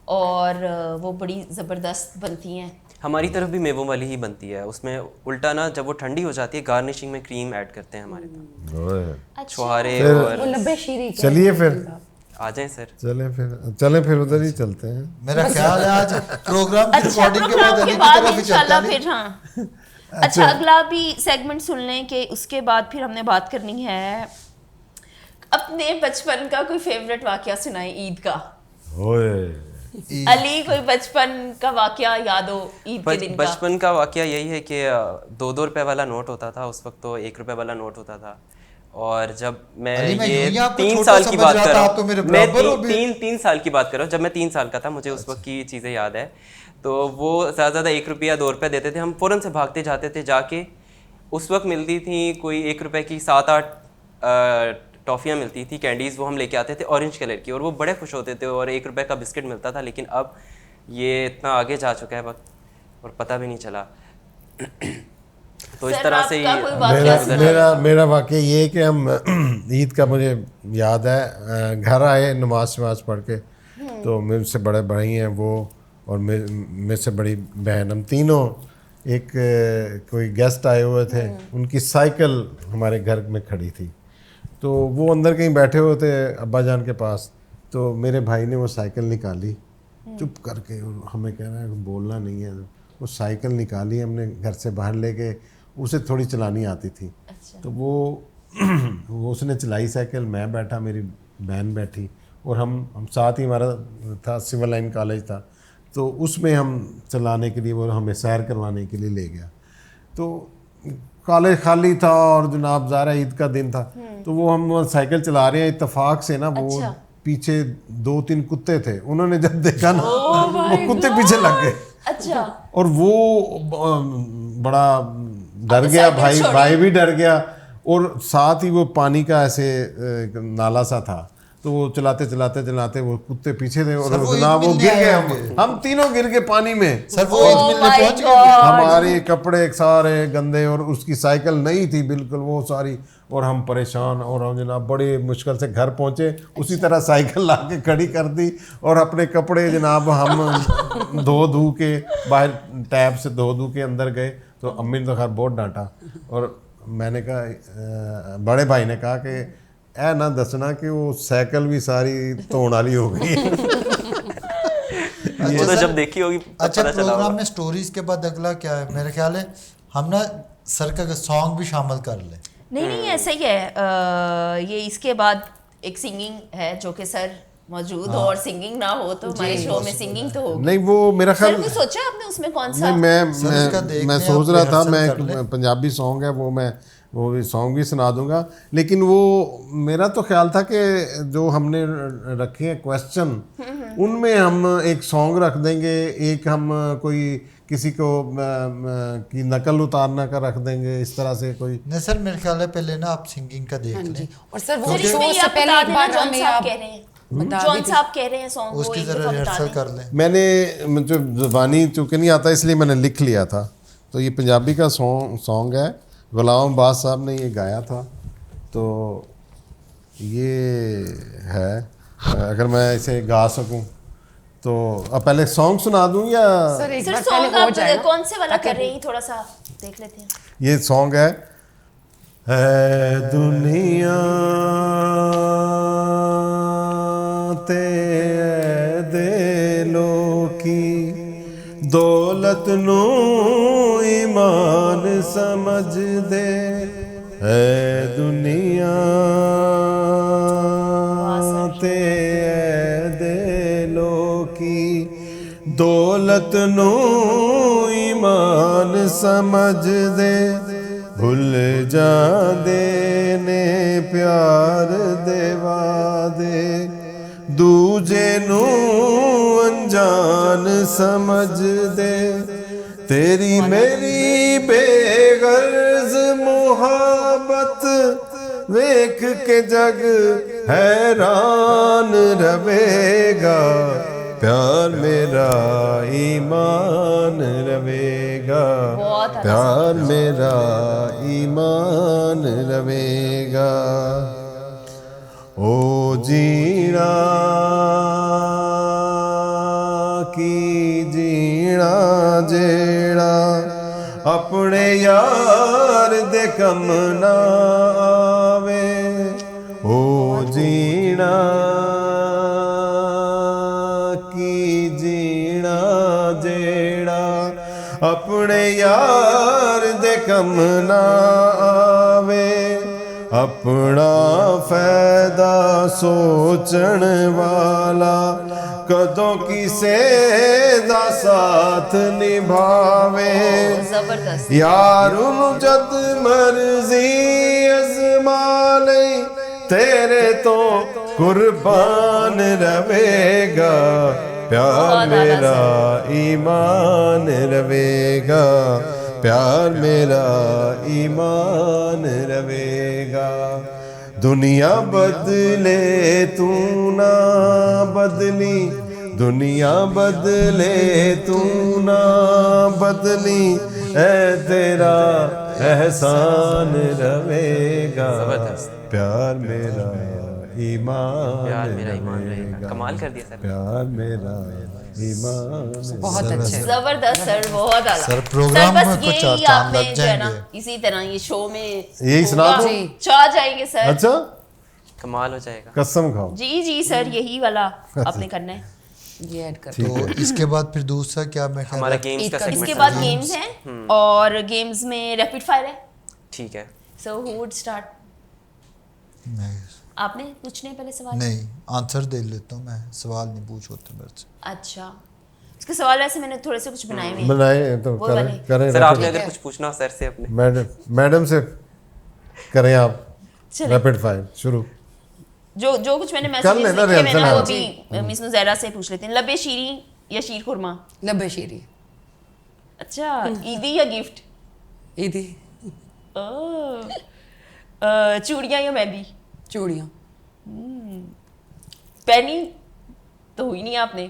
اور وہ بڑی زبردست بنتی ہیں. ہماری طرف بھی میووں والی ہی بنتی ہے، اس میں الٹا نا جب وہ ٹھنڈی ہو جاتی ہے گارنشنگ میں کریم ایڈ کرتے ہیں ہمارے پاس، چھوہارے. اور چلیے پھر آ جائیں سر. چلیں پھر ادھر ہی چلتے ہیں. میرا خیال ہے آج پروگرام کی ریکارڈنگ کے بعد علی کی طرف ہی چلتے ہیں. پھر ہاں اچھا اگلا بھی سیگمنٹ سن لیں کہ اس کے بعد پھر ہم نے بات کرنی ہے اپنے بچپن کا کوئی فیوریٹ واقعہ سنائیں عید کا. علی کوئی بچپن کا واقعہ یاد ہو عید کے دن کا؟ بچپن کا واقعہ یہی ہے کہ 2 روپے والا نوٹ ہوتا تھا اس وقت، تو 1 روپے والا نوٹ ہوتا تھا. اور جب میں یہ 3 سال کی بات کر رہا ہوں، میں 3 سال کی بات کر رہا ہوں، جب میں 3 سال کا تھا مجھے اس وقت کی چیزیں یاد ہے. تو وہ زیادہ زیادہ 1 روپیہ 2 روپے دیتے تھے، ہم فوراً سے بھاگتے جاتے تھے. جا کے اس وقت ملتی تھیں کوئی 1 روپے کی 7-8 ٹافیاں ملتی تھی، کینڈیز، وہ ہم لے کے آتے تھے اورنج کلر کی، اور وہ بڑے خوش ہوتے تھے. اور 1 روپے کا بسکٹ ملتا تھا. لیکن اب یہ اتنا آگے جا چکا ہے وقت اور پتہ بھی نہیں چلا. تو اس طرح سے میرا واقعہ یہ ہے کہ ہم عید کا مجھے یاد ہے گھر آئے نماز پڑھ کے, تو میرے سے بڑے بھائی ہیں وہ اور میرے سے بڑی بہن, ہم تینوں ایک کوئی گیسٹ آئے ہوئے تھے, ان کی سائیکل ہمارے گھر میں کھڑی تھی, تو وہ اندر کہیں بیٹھے ہوئے تھے ابا جان کے پاس, تو میرے بھائی نے وہ سائیکل نکالی چپ کر کے, ہمیں کہہ رہا ہے بولنا نہیں ہے, وہ سائیکل نکالی ہم نے گھر سے باہر لے کے, اسے تھوڑی چلانی آتی تھی, تو وہ اس نے چلائی سائیکل, میں بیٹھا, میری بہن بیٹھی, اور ہم ساتھ ہی, ہمارا تھا سول لائن کالج تھا, تو اس میں ہم چلانے کے لیے, وہ ہمیں سیر کروانے کے لیے لے گیا, تو کالج خالی تھا اور جناب ظاہر عید کا دن تھا, تو وہ ہم سائیکل چلا رہے ہیں, اتفاق سے نا وہ پیچھے 2-3 کتے تھے, انہوں نے جب دیکھا نا وہ کتے پیچھے لگ گئے, اچھا, اور وہ بڑا ڈر گیا, بھائی بھی ڈر گیا, اور ساتھ ہی وہ پانی کا ایسے نالا سا تھا, تو وہ چلاتے وہ کتے پیچھے تھے, اور جناب وہ گر گئے, ہم تینوں گر گئے پانی میں, سر وہ عید ملنے پہنچ گئے, ہمارے کپڑے سارے گندے, اور اس کی سائیکل نئی تھی بالکل وہ ساری, اور ہم پریشان, اور ہم جناب بڑی مشکل سے گھر پہنچے, اسی طرح سائیکل لا کے کھڑی کر دی, اور اپنے کپڑے جناب ہم دھو کے باہر ٹیپ سے دھو کے اندر گئے, تو امی نے تو خیر بہت ڈانٹا, اور میں نے کہا, بڑے بھائی نے کہا کہ اے نہ دسنا کہ وہ سائیکل بھی ساری دھونے والی ہو گئی. وہ تو جب دیکھی ہوگی. اچھا, پروگرام میں سٹوریز کے بعد اگلا کیا ہے؟ میرا خیال ہے ہم نا سر کا سانگ بھی شامل کر لیں. نہیں ایسا ہی ہے, یہ اس کے بعد ایک سنگنگ ہے جو کہ سر موجود ہو, اور سنگنگ نہ ہو تو ہمارے شو میں سنگنگ تو ہوگی. نہیں وہ میرا خیال, سر سوچا آپ نے اس میں کون سا؟ میں سوچ رہا تھا, میں پنجابی سانگ ہے وہ بھی سانگ بھی سنا دوں گا, لیکن وہ میرا تو خیال تھا کہ جو ہم نے رکھے ہیں کویسچن, ان میں ہم ایک سانگ رکھ دیں گے, ایک ہم کوئی کسی کو کی نقل اتارنا کا رکھ دیں گے, اس طرح سے کوئی. نہیں سر, میرے خیال ہے پہلے نا آپ سنگنگ کا دیکھ لیں, اور سر وہ شو سے پہلے ایک بار ہمیں آپ جون صاحب کہہ رہے ہیں سانگ, اس کی ذرا ریہرسل کر لیں. میں نے جو زبانی چونکہ نہیں آتا اس لیے میں نے لکھ لیا تھا, تو یہ پنجابی کا سانگ ہے, غلام عباس صاحب نے یہ گایا تھا, تو یہ ہے, اگر میں اسے گا سکوں تو اب پہلے سانگ سنا دوں یا سر سانگ آپ کون سے والا کر رہے ہیں, تھوڑا سا دیکھ لیتے ہیں. یہ سانگ ہے, اے دنیا تے دلوں کی دولت نو ایمان سمجھ دے, اے دنیا تے دلوں کی دولت نو ایمان سمجھ دے, بھول جاندے نے پیار دے وعدے, دوجے نو انجان سمجھ دے, تیری میری بے غرض محبت ویکھ کے جگ حیران رہے گا, پیار میرا ایمان رہے گا, پیار میرا ایمان رہے گا. او جینا کی جینا جیڑا اپنے یار دے کم نہ آوے, او جینا کی جینا جیڑا اپنے یار دے کم نہ آوے, اپنا فائدہ سوچن والا کدوں کسے دا ساتھ نبھاوے, یار جد مرضی ازما لے تیرے تو قربان رہے گا, پیار میرا ایمان رہے گا, پیار میرا ایمان رہے گا. دنیا بدلے تو نہ بدلی, دنیا بدلے تو نہ بدلی, اے تیرا احسان رہے گا, پیار میرا ایمان رہے گا, کمال کر دیا سر, پیار میرا ایمان. بہت اچھے. زبردست سر, بہت اعلیٰ سر پروگرام میں بس کچھ یہی چار آپ چاند نے لگ جو ہے جائیں نا گے. اسی طرح یہ شو میں یہی سنا دو. چاہ جائیں گے سر. اچھا کمال ہو جائے گا. قسم کھاؤ. جی جی سر, یہی والا آپ نے کرنا ہے. یہ ایڈ کر. تو اس کے بعد پھر دوسرا کیا میں ہمارا گیمز کا اس سیگمنٹ کے بعد گیمز ہیں, اور گیمز میں ریپڈ فائر ہے. ٹھیک ہے. سو ہو وڈ اسٹارٹ؟ آپ نے پوچھنے پہلے سوال؟ نہیں, آنسر دے لیتا ہوں میں, سوال نہیں پوچھ ہوتے میرے سے. اچھا, اس کے سوال ویسے میں نے تھوڑے سے کچھ بنائے ہوئے ہیں. بنائے تو کریں. سر آپ نے اگر کچھ پوچھنا ہو سر سے اپنے میڈم سے کریں آپ. چلیں ریپڈ فائر شروع. جو کچھ میں نے کر میسیجز لینا لکھے ہوئے ہیں نا, وہ ریئل بھی مس نزیرہ سے پوچھ لیتے ہیں. لبے شیریں یا شیر خورما؟ لبے شیری. اچھا, عیدی یا گفٹ؟ عیدی. چوڑیاں یا مہندی؟ چوڑیاں. پہنی تو ہوئی نہیں آپ نے,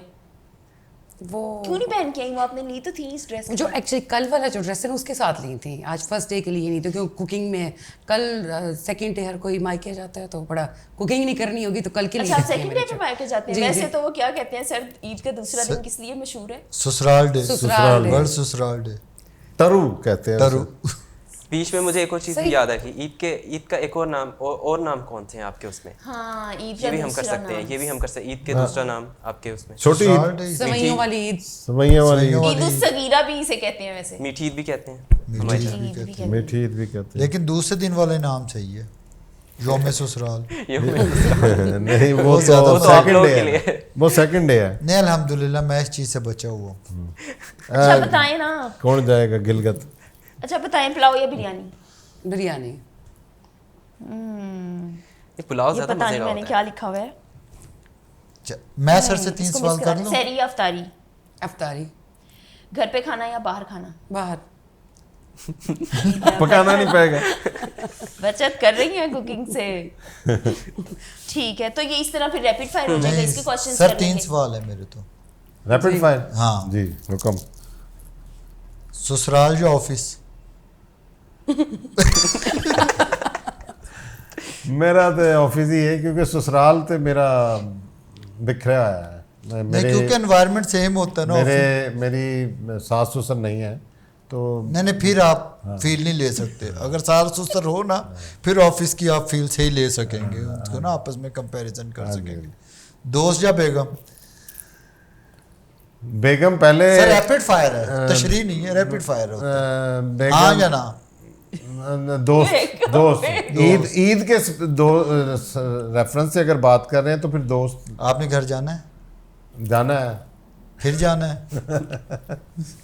وہ کیوں نہیں پہن کے آئی؟ وہ آپ نے لی تو تھی اس ڈریس جو ایکچولی کل والا جو ڈریس ہے نا اس کے ساتھ لی تھی, آج فرسٹ ڈے کے لیے نہیں, تو کیوں کوکنگ میں کل سیکنڈ ڈے ہر کوئی مائکے جاتا ہے تو بڑا کوکنگ نہیں کرنی ہوگی تو کل کے لیے. اچھا, آپ سیکنڈ ڈے پہ مائکے جاتے ہیں؟ ویسے تو وہ کیا کہتے ہیں سر, عید کا دوسرا دن کس لیے مشہور ہے؟ سسرال ڈے. سسرال ڈے. سسرال ڈے. ترو کہتے ہیں. ترو. بیچ میں مجھے ایک اور چیز بھی یاد آئی, عید کا ایک اور نام کون تھے آپ کے اس میں؟ ہاں, عید یہ بھی ہم کر سکتے ہیں, یہ بھی ہم کر سکتے ہیں. عید کے دوسرا نام آپ کے اس میں چھوٹی عید, سوئیوں والی عید. سوئیاں والی عید الصغیرہ بھی اسے کہتے ہیں ویسے. میٹھی عید بھی کہتے ہیں, میٹھی عید بھی کہتے ہیں. لیکن دوسرے دن والے نام صحیح ہے, یوم سسرال. نہیں, وہ زیادہ سیکنڈ ڈے ہے, وہ سیکنڈ ڈے ہے. نہیں الحمدللہ میں اس چیز سے بچا ہوا ہوں. اچھا بتائیں نا, کون جائے گا گلگت؟ اچھا بتائیں, پلاؤ یا بریانی؟ بریانی. یہ پلاؤ زیادہ پتہ مزے نہیں کا میں نے ہوتا کیا لکھا ہوا ہے. میں سر سے 3 سوال کر لوں. سحری یا افطاری؟ افطاری. گھر پہ کھانا یا باہر کھانا؟ باہر. پکانا نہیں پائے گا. بچت کر رہی ہیں کوکنگ سے. ٹھیک ہے, تو یہ اس طرح پھر ریپڈ فائر ہو جائے گا. اس کے کوسچنز سر 3 سوال ہے میرے تو. Rapid fire. ہاں جی حکم. سسرال یا آفس؟ میرا تو آفس ہی ہے, کیونکہ سسرال تو میرا بکھرا ہے. نہیں, کیونکہ انوائرمنٹ سیم ہوتا ہے نا. میری ساس سسر نہیں ہے تو نہیں پھر آپ فیل نہیں لے سکتے. اگر ساس سسر ہو نا پھر آفس کی آپ فیل صحیح لے سکیں گے, اس کو نا آپس میں کمپیریزن کر سکیں گے. دوست یا بیگم؟ بیگم پہلے. سر ریپڈ فائر ہے, تشریح نہیں ہے, ریپڈ فائر ہوتا ہے. ہاں یا نا؟ دوست. عید کے ریفرنس سے اگر بات کر رہے ہیں تو پھر دوست. آپ نے گھر جانا ہے؟ جانا ہے. پھر جانا ہے.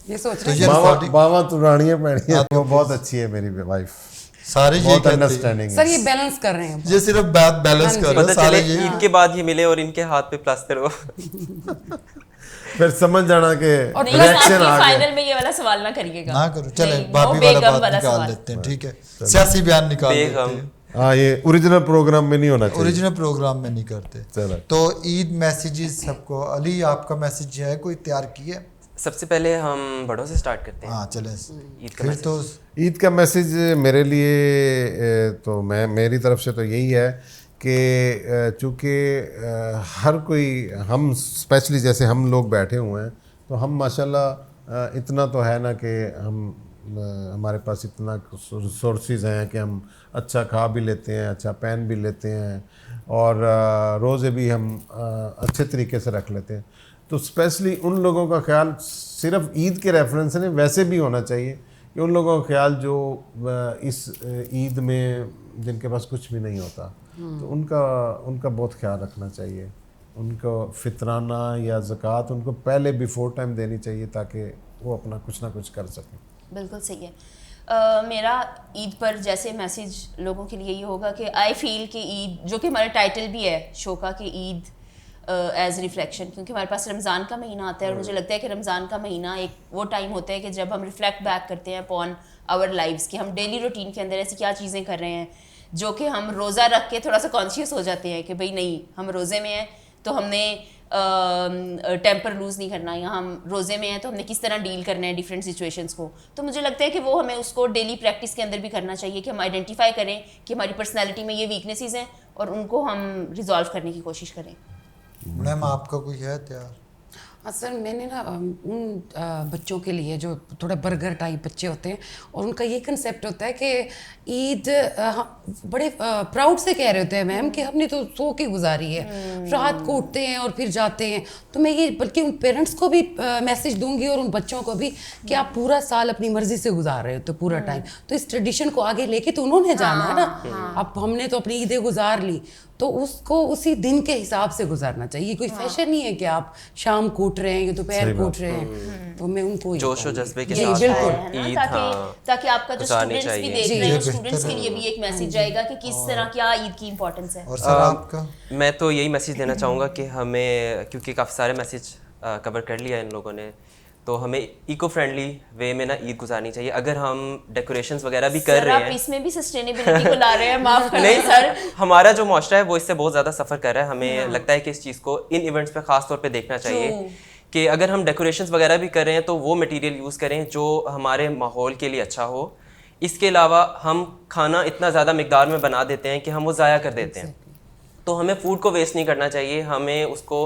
یہ سوچ تو رہے یہ باوا ترانیاں پہنی, وہ بہت اچھی ہے میری وائف, سارے یہ بہت کہتے ہیں. انڈرسٹینڈنگ سر یہ بیلنس کر رہے ہیں. یہ صرف بات بیلنس کر رہے ہیں پتہ سارے. چلے یہ عید کے بعد یہ ملے اور ان کے ہاتھ پہ پلاسٹر ہو. پھر سمجھ جانا کہ ریئیکشن آ گیا. فائنل میں یہ والا سوال نہ کریے گا. نہ کرو, چلیں بھابھی والا بات نکال لیتے ہیں. ٹھیک ہے, سیاسی بیان نکال لیتے ہیں. ہاں, یہ اوریجنل پروگرام میں نہیں ہونا چاہیے. اوریجنل پروگرام میں نہیں کرتے. تو عید میسیجز سب کو. علی آپ کا میسیج ہے کوئی تیار کیے؟ سب سے پہلے ہم بڑوں سے سٹارٹ کرتے ہیں. ہاں چلیں. پھر تو عید کا میسیج میرے لیے تو میری طرف سے تو یہی ہے کہ چونکہ ہر کوئی, ہم اسپیشلی جیسے ہم لوگ بیٹھے ہوئے ہیں تو ہم ماشاءاللہ اتنا تو ہے نا کہ ہمارے پاس اتنا ریسورسز ہیں کہ ہم اچھا کھا بھی لیتے ہیں, اچھا پہن بھی لیتے ہیں, اور روزے بھی ہم اچھے طریقے سے رکھ لیتے ہیں. تو اسپیشلی ان لوگوں کا خیال صرف عید کے ریفرنس سے نہیں, ویسے بھی ہونا چاہیے کہ ان لوگوں کا خیال جو اس عید میں جن کے پاس کچھ بھی نہیں ہوتا, تو ان کا بہت خیال رکھنا چاہیے. ان کو فطرانہ یا زکوٰۃ ان کو پہلے بیفور ٹائم دینی چاہیے تاکہ وہ اپنا کچھ نہ کچھ کر سکیں. بالکل صحیح ہے. میرا عید پر جیسے میسیج لوگوں کے لیے یہ ہوگا کہ آئی فیل کہ عید, جو کہ ہمارا ٹائٹل بھی ہے شو کا, کہ عید ایز ریفلیکشن, کیونکہ ہمارے پاس رمضان کا مہینہ آتا ہے, اور مجھے لگتا ہے کہ رمضان کا مہینہ ایک وہ ٹائم ہوتا ہے کہ جب ہم ریفلیکٹ بیک کرتے ہیں اپون آور لائفس, کہ ہم ڈیلی روٹین کے اندر ایسی کیا چیزیں کر رہے ہیں جو کہ ہم روزہ رکھ کے تھوڑا سا کانشیس ہو جاتے ہیں کہ بھئی نہیں ہم روزے میں ہیں, تو ہم نے ٹیمپر لوز نہیں کرنا, یا ہم روزے میں ہیں تو ہم نے کس طرح ڈیل کرنا ہے ڈفرینٹ سچویشنس کو. تو مجھے لگتا ہے کہ وہ ہمیں اس کو ڈیلی پریکٹس کے اندر بھی کرنا چاہیے کہ ہم آئیڈینٹیفائی کریں کہ ہماری پرسنالٹی میں یہ ویکنیسز ہیں اور ان کو ہم ریزالو کرنے کی کوشش کریں. میم آپ کا کوئی ہے تیار؟ سر میں نے نا ان بچوں کے لیے جو تھوڑا برگر ٹائپ بچے ہوتے ہیں, اور ان کا یہ کنسیپٹ ہوتا ہے کہ عید بڑے پراؤڈ سے کہہ رہے ہوتے ہیں میم کہ ہم نے تو سو کے گزاری ہے, رات کو اٹھتے ہیں اور پھر جاتے ہیں. تو میں یہ بلکہ ان پیرنٹس کو بھی میسج دوں گی اور ان بچوں کو بھی کہ آپ پورا سال اپنی مرضی سے گزار رہے ہوتے پورا ٹائم, تو اس ٹریڈیشن کو آگے لے کے تو انہوں نے جانا ہے نا. اب ہم نے تو اپنی عیدیں گزار لی, تو اس کو اسی دن کے حساب سے گزارنا چاہیے. کوئی فیشن نہیں ہے کہ آپ شام کو اٹھ رہے ہیں یا دوپہر کو اٹھ رہے ہیں. تو میں ان کو جوش و جذبے کے بالکل, عید, تاکہ آپ کا جو اسٹوڈنٹس بھی دیکھ رہے ہیں اسٹوڈنٹس کے لیے بھی ایک میسج جائے گا کہ کس طرح کیا عید کی امپورٹنس ہے. اور سر آپ کا؟ میں تو یہی میسج دینا چاہوں گا کہ ہمیں, کیونکہ کافی سارے میسج کور کر لیا ان لوگوں نے, تو ہمیں ایکو فرینڈلی وے میں نا عید گزارنی چاہیے. اگر ہم ڈیکوریشنز وغیرہ بھی کر رہے ہیں, آپ اس میں بھی سسٹینیبلٹی کو لا رہے ہیں, معاف کریں سر. ہمارا جو معاشرہ ہے وہ اس سے بہت زیادہ سفر کر رہا ہے. ہمیں لگتا ہے کہ اس چیز کو ان ایونٹس پہ خاص طور پہ دیکھنا چاہیے کہ اگر ہم ڈیکوریشنز وغیرہ بھی کر رہے ہیں تو وہ مٹیریل یوز کریں جو ہمارے ماحول کے لیے اچھا ہو. اس کے علاوہ ہم کھانا اتنا زیادہ مقدار میں بنا دیتے ہیں کہ ہم وہ ضائع کر دیتے ہیں, تو ہمیں فوڈ کو ویسٹ نہیں کرنا چاہیے. ہمیں اس کو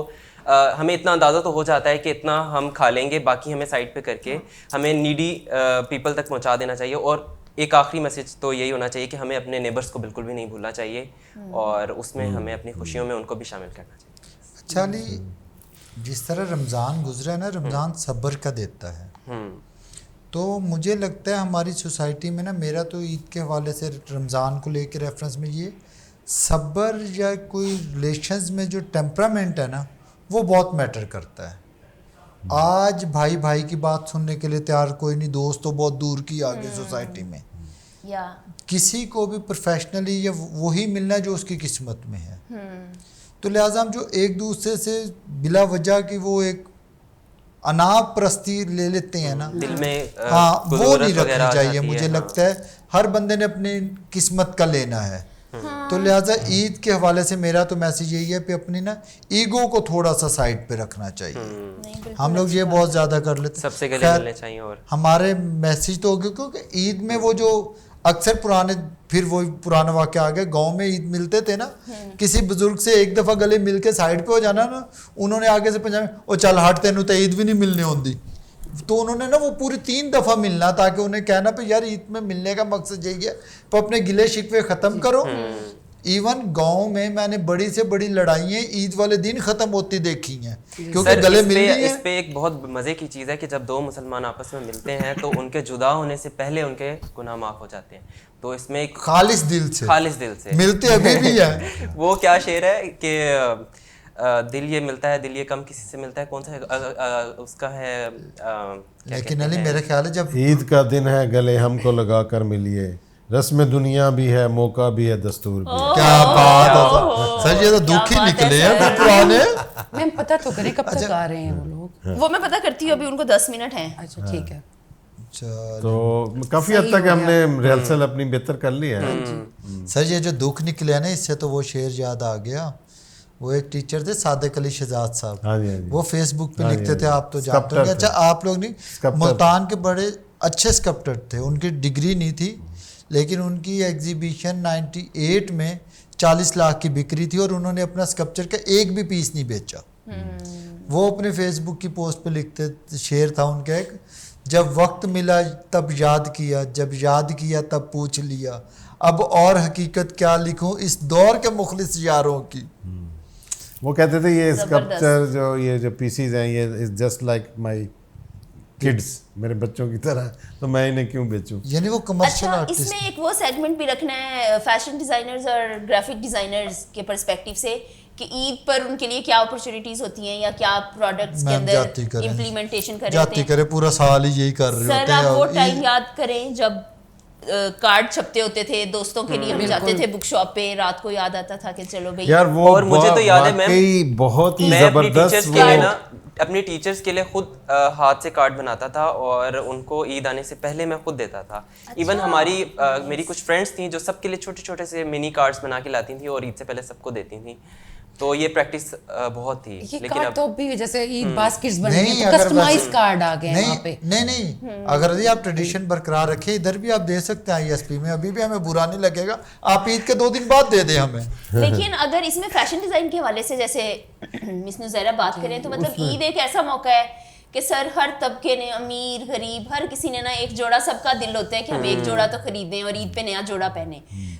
ہمیں اتنا اندازہ تو ہو جاتا ہے کہ اتنا ہم کھا لیں گے, باقی ہمیں سائڈ پہ کر کے ہمیں نیڈی پیپل تک پہنچا دینا چاہیے. اور ایک آخری میسج تو یہی ہونا چاہیے کہ ہمیں اپنے نیبرس کو بالکل بھی نہیں بھولنا چاہیے, اور اس میں ہمیں اپنی خوشیوں میں ان کو بھی شامل کرنا چاہیے. اچھا علی, جس طرح رمضان گزرا ہے نا, رمضان صبر کا دیتا ہے. تو مجھے لگتا ہے ہماری سوسائٹی میں نا, میرا تو عید کے حوالے سے رمضان کو لے کے ریفرنس میں یہ صبر یا کوئی ریلیشنز میں جو ٹیمپرامنٹ ہے نا وہ بہت میٹر کرتا ہے. آج بھائی بھائی کی بات سننے کے لیے تیار کوئی نہیں, دوست تو بہت دور کی آگے سوسائٹی میں. کسی کو بھی پروفیشنلی یا وہی ملنا جو اس کی قسمت میں ہے. تو لہٰذا ہم جو ایک دوسرے سے بلا وجہ کی وہ ایک اناپ پرستی لے لیتے ہیں نا, دل میں ہاں وہ نہیں رکھنی چاہیے. مجھے لگتا ہے ہر بندے نے اپنی قسمت کا لینا ہے. تو لہٰذا عید کے حوالے سے میرا تو میسیج یہی ہے کہ اپنی نا ایگو کو تھوڑا سا سائڈ پہ رکھنا چاہیے. ہم لوگ یہ بہت زیادہ کر لیتے سب سے گلے ملنے چاہیے. اور ہمارے میسیج تو ہوگی کیونکہ عید میں وہ جو اکثر پھر وہ پرانا واقعہ آ گیا, گاؤں میں عید ملتے تھے نا, کسی بزرگ سے ایک دفعہ گلے مل کے سائڈ پہ ہو جانا نا, انہوں نے آگے سے پنجاب میں او چل ہٹ تینوں تو عید بھی نہیں ملنے ہوتی. تو انہوں نے نا وہ پوری 3 دفعہ ملنا تاکہ انہیں کہنا پہ یار عید میں ملنے کا مقصد یہی ہے, تو اپنے گلے شکوے ختم کرو. ایون گاؤں میں نے بڑی سے بڑی لڑائیاں عید والے دن ختم ہوتی دیکھی ہیں کیونکہ گلے مل رہی ہیں. اس پہ ایک بہت مزے کی چیز ہے کہ جب 2 مسلمان آپس میں ملتے ہیں تو ان کے جدا ہونے سے پہلے ان کے گناہ معاف ہو جاتے ہیں. تو اس میں ایک خالص دل سے ملتے ابھی بھی ہیں. وہ کیا شعر ہے کہ دل یہ ملتا ہے, دل یہ کم کسی سے ملتا ہے, کون سا اس کا ہے. لیکن علی میرے خیال ہے جب عید کا دن ہے گلے ہم کو لگا کر ملیے, رسم دنیا بھی ہے, موقع بھی ہے, دستور بھی ہے. کیا بات ہے سر, یہ تو دکھ ہی نکلے ہیں پرانے. میم پتہ تو کریں کب تک آ رہے ہیں وہ لوگ. وہ میں پتہ کرتی ہوں, ابھی ان کو 10 منٹ ہیں. اچھا ٹھیک ہے. تو کافی حد تک ہم نے ریہرسل اپنی بہتر کر لی ہے. سر یہ جو دکھ نکلے ہیں نا, اس سے تو وہ شعر یاد آ گیا. وہ ایک ٹیچر تھے صادق علی شہزاد صاحب, وہ فیس بک پہ لکھتے تھے, آپ تو جانتے ہیں. اچھا آپ لوگ نہیں, ملتان کے بڑے اچھے اسکلپٹر تھے, ان کی ڈگری نہیں تھی لیکن ان کی ایگزیبیشن 98 میں 40 لاکھ کی بکری تھی اور انہوں نے اپنا اسکلپچر کا ایک بھی پیس نہیں بیچا. وہ اپنے فیس بک کی پوسٹ پہ لکھتے, شعر تھا ان کا ایک, جب وقت ملا تب یاد کیا, جب یاد کیا تب پوچھ لیا, اب اور حقیقت کیا لکھوں اس دور کے مخلص یاروں کی. وہ کہتے تھے یہ اسکلپچر جو یہ جو پیسز ہیں یہ جسٹ لائک مائی کڈس, میرے بچوں کی طرح, تو میں انہیں کیوں بیچوں. یعنی وہ کمرشل آرٹسٹ. اس میں ایک وہ سیگمنٹ بھی رکھنا ہے فیشن ڈیزائنرز اور گرافک ڈیزائنرز کے پرسپیکٹیو سے کہ عید پر ان کے لیے کیا اپرچونیٹیز ہوتی ہیں یا کیا پروڈکٹس کے اندر امپلیمنٹیشن کر رہے ہیں. پورا سال ہی یہی کر رہے ہوتے ہیں. سر آپ وہ ٹائم یاد کریں جب کارڈ چھپتے ہوتے تھے دوستوں کے لیے, ہم جاتے تھے بک شاپ پہ, رات کو یاد آتا تھا کہ چلو بھائی. یار وہ اور مجھے تو یاد ہے میم, بہت ہی میں زبردست اپنے ٹیچرز کے لیے خود ہاتھ سے کارڈ بناتا تھا اور ان کو عید آنے سے پہلے میں خود دیتا تھا. ایون میری کچھ فرینڈس تھیں جو سب کے لیے چھوٹے چھوٹے سے منی کارڈس بنا کے لاتی تھیں اور عید سے پہلے سب کو دیتی تھیں. تو یہ پریکٹس بہت تھی. یہ لیکن کارڈ تو بھی جیسے عید باسکٹس بن نہیں گئے، اگر کسٹمائز کارڈ آ گئے وہاں پہ. نہیں اگر آپ ٹریڈیشن برقرار رکھیں ادھر بھی آپ دے سکتے ہیں ISP میں، ابھی بھی ہمیں برا نہیں لگے گا. آپ عید کے 2 دن بعد دے دیں ہمیں. لیکن اگر اس میں فیشن ڈیزائن کے حوالے سے جیسے مس نزیرہ بات کریں تو مطلب عید ایک ایسا موقع ہے کہ سر ہر طبقے نے، امیر غریب ہر کسی نے نا ایک جوڑا، سب کا دل ہوتا ہے کہ ہم ایک جوڑا تو خریدیں اور عید پہ نیا جوڑا پہنیں.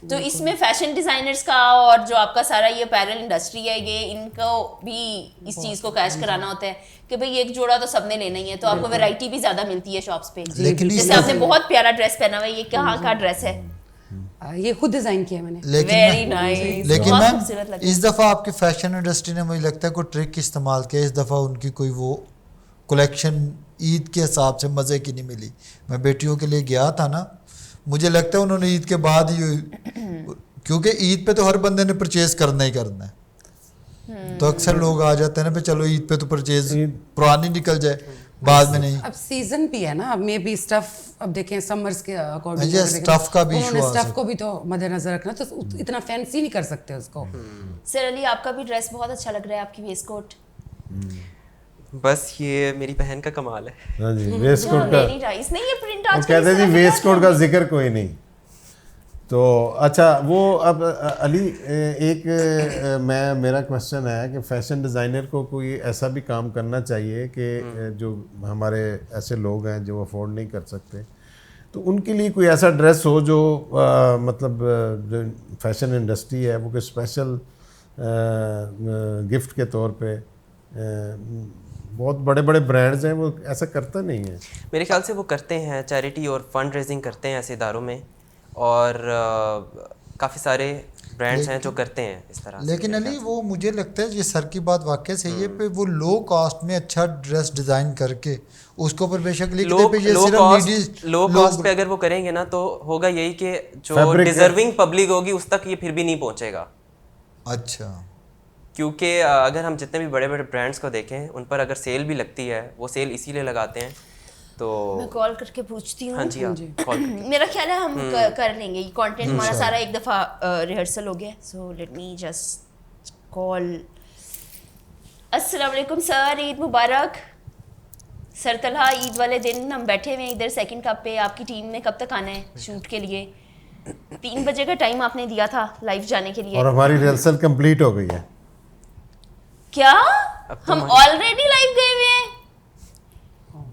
تو اس میں فیشن ڈیزائنرز کا اور جو آپ کا سارا یہ اپیرل انڈسٹری ہے، یہ ان کو بھی اس چیز کو کیش کرانا ہوتا ہے کہ بھئی ایک جوڑا تو سب نے لینا ہی ہے، تو آپ کو ویرائٹی بھی زیادہ ملتی ہے شاپس پہ. جیسے آپ نے بہت پیارا ڈریس پہنا ہوا ہے، یہ کہاں کا ڈریس ہے؟ یہ خود ڈیزائن کیا ہے میں نے. لیکن میم اس دفعہ آپ کی فیشن انڈسٹری نے مجھے لگتا ہے کوئی ٹرک استعمال کیا اس دفعہ، ان کی کوئی وہ کلیکشن عید کے حساب سے مزے کی نہیں ملی. میں بیٹیوں کے لیے گیا تھا نا، مجھے لگتا ہے انہوں نے عید کے بعد ہی، کیونکہ عید پہ تو ہر بندے نے پرچیز کرنا ہی کرنا ہے، تو اکثر لوگ آ جاتے ہیں نا پہ چلو عید پہ تو پرچیز پرانی نکل جائے، بعد میں نہیں. اب سیزن بھی ہے نا، اب میں بھی اسٹف، اب دیکھیں سمرز کے اکارڈنگ اسٹف کا بھی ایشو، اسٹف کو بھی تو مد نظر رکھنا، تو اتنا فینسی نہیں کر سکتے اس کو. سر علی آپ کا بھی ڈریس بہت اچھا لگ رہا ہے، آپ کی ویسٹ کوٹ. بس یہ میری بہن کا کمال ہے. ہاں جی ویسٹ کوٹ کا ویری نائس. نہیں یہ پرنٹ آج کہتے ہیں جی ویسٹ کوٹ کا ذکر کوئی نہیں. تو اچھا وہ اب علی ایک میرا کوشچن ہے کہ فیشن ڈیزائنر کو کوئی ایسا بھی کام کرنا چاہیے کہ جو ہمارے ایسے لوگ ہیں جو افورڈ نہیں کر سکتے، تو ان کے لیے کوئی ایسا ڈریس ہو جو مطلب جو فیشن انڈسٹری ہے وہ کوئی اسپیشل گفٹ کے طور پہ، بہت بڑے بڑے برانڈز ہیں وہ ایسا کرتا نہیں ہے. میرے خیال سے وہ کرتے ہیں، چیریٹی اور فنڈ ریزنگ کرتے ہیں ایسے اداروں میں، اور کافی سارے برانڈز ہیں جو کرتے ہیں اس طرح. لیکن علی وہ مجھے لگتا ہے یہ سر کی بات واقع صحیح ہے، پہ وہ لو کاسٹ میں اچھا ڈریس ڈیزائن کر کے اس کو پر بے شک لکھ دے پہ یہ صرف لو کاسٹ پہ اگر وہ کریں گے نا تو ہوگا یہی کہ جو ڈیزرونگ پبلک ہوگی اس تک یہ پھر بھی نہیں پہنچے گا. اچھا کیونکہ اگر ہم جتنے بھی بڑے بڑے برانڈس کو دیکھیں ان پر اگر سیل بھی لگتی ہے، وہ سیل اسی لیے لگاتے ہیں. تو میں کال کر کے پوچھتی ہوں. ہاں جی کال کر کے. میرا خیال ہے ہم کر لیں گے، یہ کانٹینٹ ہمارا سارا ایک دفعہ ریہرسل ہو گیا. So let me just call. السلام علیکم سر، عید مبارک. سر طلحہ عید والے دن ہم بیٹھے ہوئے ہیں ادھر سیکنڈ کپ پہ. آپ کی ٹیم نے کب تک آنا ہے شوٹ کے لیے؟ 3 بجے کا ٹائم آپ نے دیا تھا لائیو جانے کے لیے، اور ہماری ریہرسل کمپلیٹ ہو گئی ہے. کیا ہم آلریڈی لائیو گئے ہوئے ہیں؟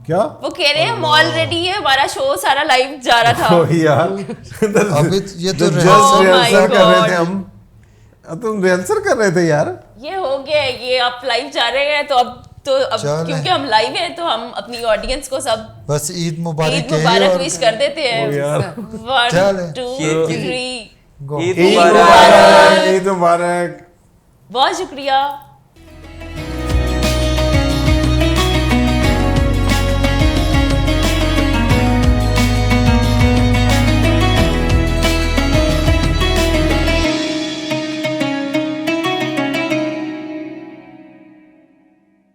کیا وہ کہہ رہے ہیں ہم آلریڈی ہے، ہمارا شو سارا لائیو جا رہا تھا. یار ابھی یہ تو ریہرسل کر رہے تھے ہم، تم ریہرسل کر رہے تھے یار. یہ ہو گیا، یہ آپ لائیو جا رہے ہیں تو اب کیونکہ ہم لائیو ہیں تو ہم اپنی آڈینس کو سب بس عید مبارک وش کر دیتے ہیں. 1 2 3 عید مبارک. بہت شکریہ.